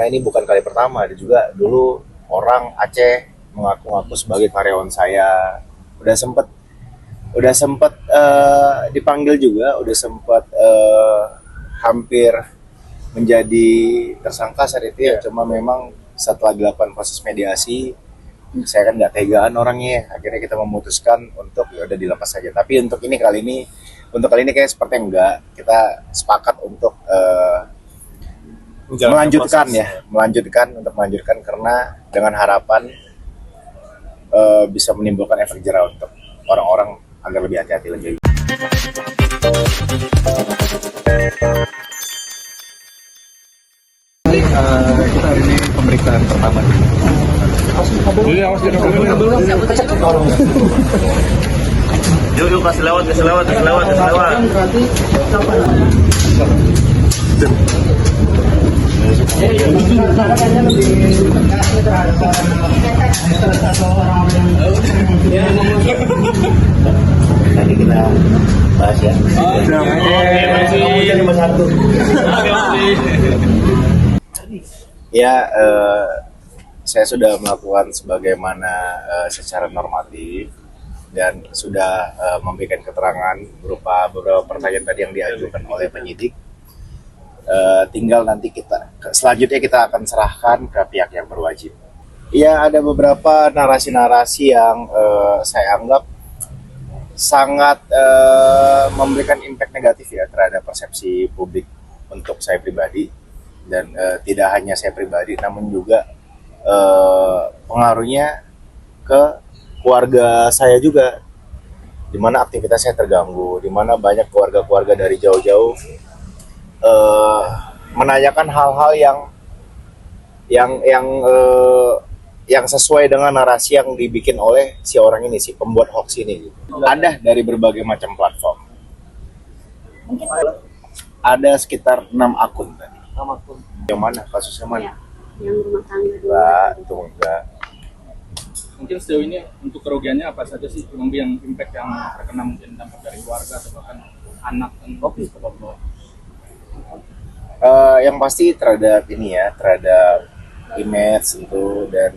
karena ini bukan kali pertama. Ada juga dulu orang Aceh mengaku-ngaku sebagai karyawan saya. Udah sempet dipanggil juga, udah sempet hampir menjadi tersangka saat itu ya. Cuma memang setelah dilakukan proses mediasi, saya kan nggak tegaan orangnya. Akhirnya kita memutuskan untuk ya udah dilepas saja. Tapi untuk kali ini kayak seperti enggak. Kita sepakat untuk melanjutkan karena dengan harapan bisa menimbulkan efek jerah untuk orang-orang agar lebih hati-hati lagi. Kita hari ini pemeriksaan pertama. Yuk kasih lewat. Nanti kita bahas ya. Ya, saya sudah melakukan sebagaimana secara normatif dan sudah memberikan keterangan berupa beberapa pertanyaan tadi yang diajukan oleh penyidik. Tinggal nanti selanjutnya kita akan serahkan ke pihak yang berwajib. Ya, ada beberapa narasi-narasi yang saya anggap sangat memberikan impact negatif ya terhadap persepsi publik untuk saya pribadi. Dan tidak hanya saya pribadi, namun juga pengaruhnya ke keluarga saya juga, di mana aktivitas saya terganggu, di mana banyak keluarga-keluarga dari jauh-jauh menanyakan hal-hal yang sesuai dengan narasi yang dibikin oleh si orang ini, si pembuat hoax ini. Ada dari berbagai macam platform. Ada sekitar 6 akun tadi. Yang mana? Kasusnya mana? Ya, yang rumah tangga dulu. Itu enggak. Mungkin sejauh ini untuk kerugiannya apa saja sih yang impact yang terkena, mungkin dampak dari keluarga atau bahkan anak dan kopi atau apa? Yang pasti terhadap image tentu dan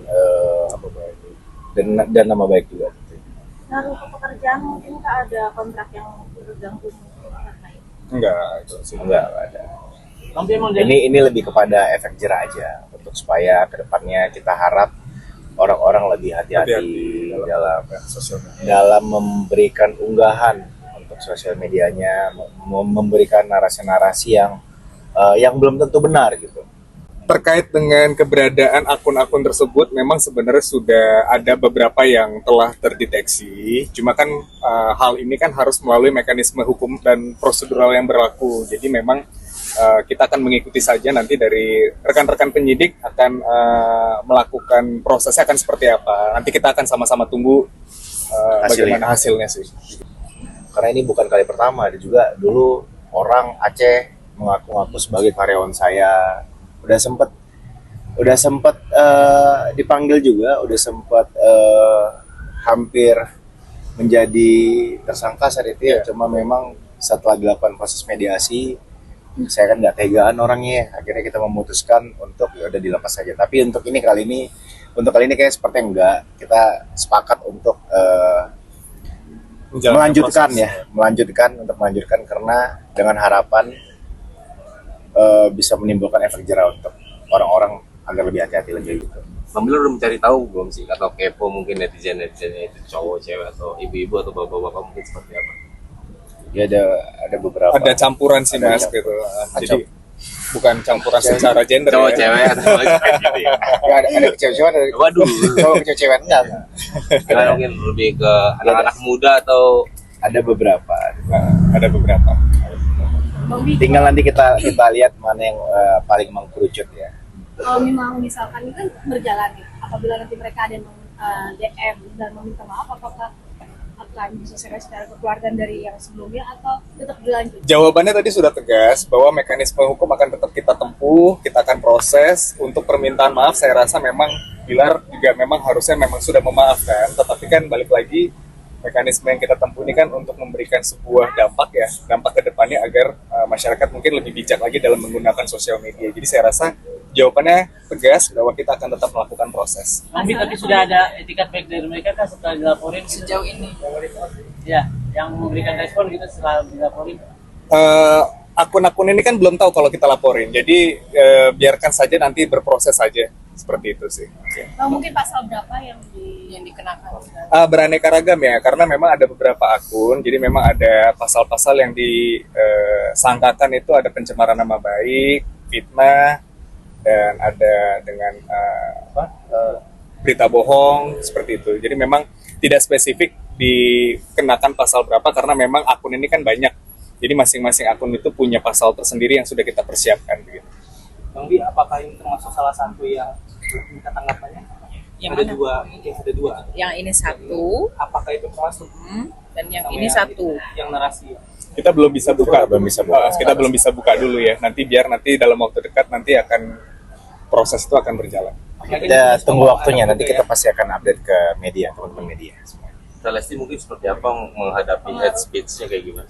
nama baik juga. Dan untuk pekerjaan mungkin ada kontrak yang terganggu karena itu. Enggak, itu sih. Enggak ada. Ini lebih kepada efek jerah aja untuk supaya kedepannya kita harap orang-orang lebih hati-hati dalam memberikan unggahan untuk sosial medianya, memberikan narasi-narasi yang belum tentu benar gitu. Terkait dengan keberadaan akun-akun tersebut, memang sebenarnya sudah ada beberapa yang telah terdeteksi. Cuma kan hal ini kan harus melalui mekanisme hukum dan prosedural yang berlaku. Jadi memang kita akan mengikuti saja, nanti dari rekan-rekan penyidik akan melakukan prosesnya akan seperti apa. Nanti kita akan sama-sama tunggu bagaimana hasilnya sih. Karena ini bukan kali pertama. Ada juga dulu orang Aceh mengaku-ngaku sebagai karyawan saya. Udah sempet dipanggil juga, udah sempet hampir menjadi tersangka saat itu ya. Cuma memang setelah dilakukan proses mediasi, saya kan nggak tegaan orangnya. Akhirnya kita memutuskan untuk ya udah dilepas saja. Tapi untuk kali ini kayak seperti enggak. Kita sepakat untuk melanjutkan karena dengan harapan bisa menimbulkan efek jerah untuk orang-orang agar lebih hati-hati lagi gitu. Bang Bilal udah mencari tahu belum sih, atau kepo mungkin netizen itu cowok, cewek, atau ibu-ibu atau bapak-bapak mungkin seperti apa? Ya ada beberapa. Ada campuran sih mas gitu. Jadi bukan campuran secara gender. Cowok, ya. cewek atau gitu ya? Ya, ada kecewaan, Waduh. cowok kecewaan enggak. Karena mungkin lebih ke anak-anak muda atau Ada beberapa. Ada beberapa. Tinggal nanti kita lihat mana yang paling mengkerucut ya. Kalau memang misalkan ini kan berjalan ya, apabila nanti mereka ada yang DM dan meminta maaf, apakah akan diselesaikan secara kekeluargaan dari yang sebelumnya atau tetap dilanjut? Jawabannya tadi sudah tegas bahwa mekanisme hukum akan tetap kita tempuh, kita akan proses. Untuk permintaan maaf saya rasa memang Bilar juga memang harusnya memang sudah memaafkan, tetapi kan balik lagi mekanisme yang kita tempuh ini kan untuk memberikan sebuah dampak ke depannya agar masyarakat mungkin lebih bijak lagi dalam menggunakan sosial media. Jadi saya rasa jawabannya tegas bahwa kita akan tetap melakukan proses. Tapi sudah ada etikat baik dari mereka kan setelah dilaporin Sejauh ini. ya yang memberikan respon gitu setelah dilaporin. Akun-akun ini kan belum tahu kalau kita laporin, jadi biarkan saja nanti berproses saja seperti itu sih. Bang, mungkin pasal berapa yang Dikenakan. Beraneka ragam ya, karena memang ada beberapa akun, jadi memang ada pasal-pasal yang disangkakan itu ada pencemaran nama baik, fitnah, dan ada dengan berita bohong seperti itu. Jadi memang tidak spesifik dikenakan pasal berapa karena memang akun ini kan banyak. Jadi masing-masing akun itu punya pasal tersendiri yang sudah kita persiapkan begitu. Bang Bi, apakah ini termasuk salah satu yang minta tanggapannya? Yang Ada dua. Yang ini satu, Apakah itu termasuk dan yang ini satu. yang narasi? Kita belum bisa buka, Kita belum bisa buka. dulu ya. Nanti dalam waktu dekat nanti akan proses itu akan berjalan. Kita tunggu waktunya, nanti kita pasti akan update ke media, teman-teman media. Lesti mungkin seperti apa menghadapi hate speech-nya kayak gimana?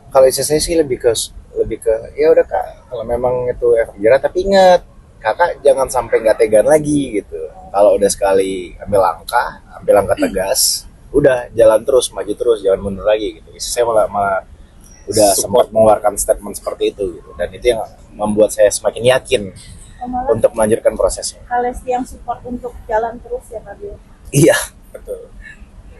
Kalau istri saya sih lebih ke ya udah Kak, kalau memang itu efek jerah, tapi ingat Kakak jangan sampai nggak tegaan lagi gitu. Kalau udah sekali ambil langkah tegas, udah jalan terus, maju terus, jangan mundur lagi gitu. Istri saya malah udah sempat mengeluarkan statement seperti itu gitu. Dan itu yang membuat saya semakin yakin untuk melanjutkan prosesnya. Lesti yang support untuk jalan terus ya Kak Dio? Iya. Betul.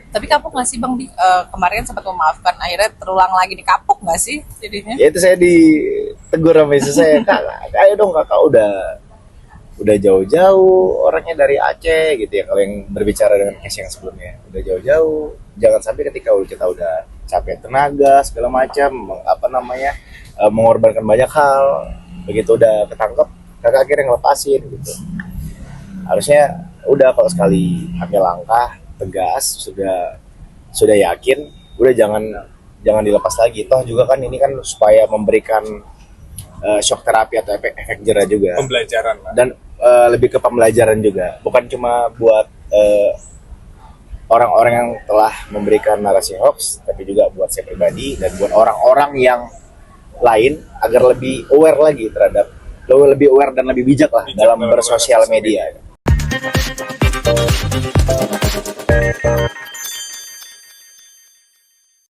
Tapi kapok nggak sih Bang Bi? Kemarin sempat memaafkan, akhirnya terulang lagi nih, kapok nggak sih jadinya? Ya itu saya ditegur sama istri saya, Kak, ayo dong Kakak udah jauh-jauh orangnya dari Aceh gitu ya, kalau yang berbicara dengan case yang sebelumnya udah jauh-jauh, jangan sampai ketika kita udah capek tenaga segala macam mengorbankan banyak hal, begitu udah ketangkep Kakak akhirnya ngelepasin gitu. Harusnya udah kalau sekali ambil langkah tegas, sudah yakin, udah jangan dilepas lagi. Toh juga kan ini kan supaya memberikan shock terapi atau efek jerah juga. Pembelajaran lah. Dan lebih ke pembelajaran juga, bukan cuma buat orang-orang yang telah memberikan narasi hoax, tapi juga buat saya pribadi dan buat orang-orang yang lain agar lebih aware lagi lebih aware dan lebih bijak lah dalam bersosial media.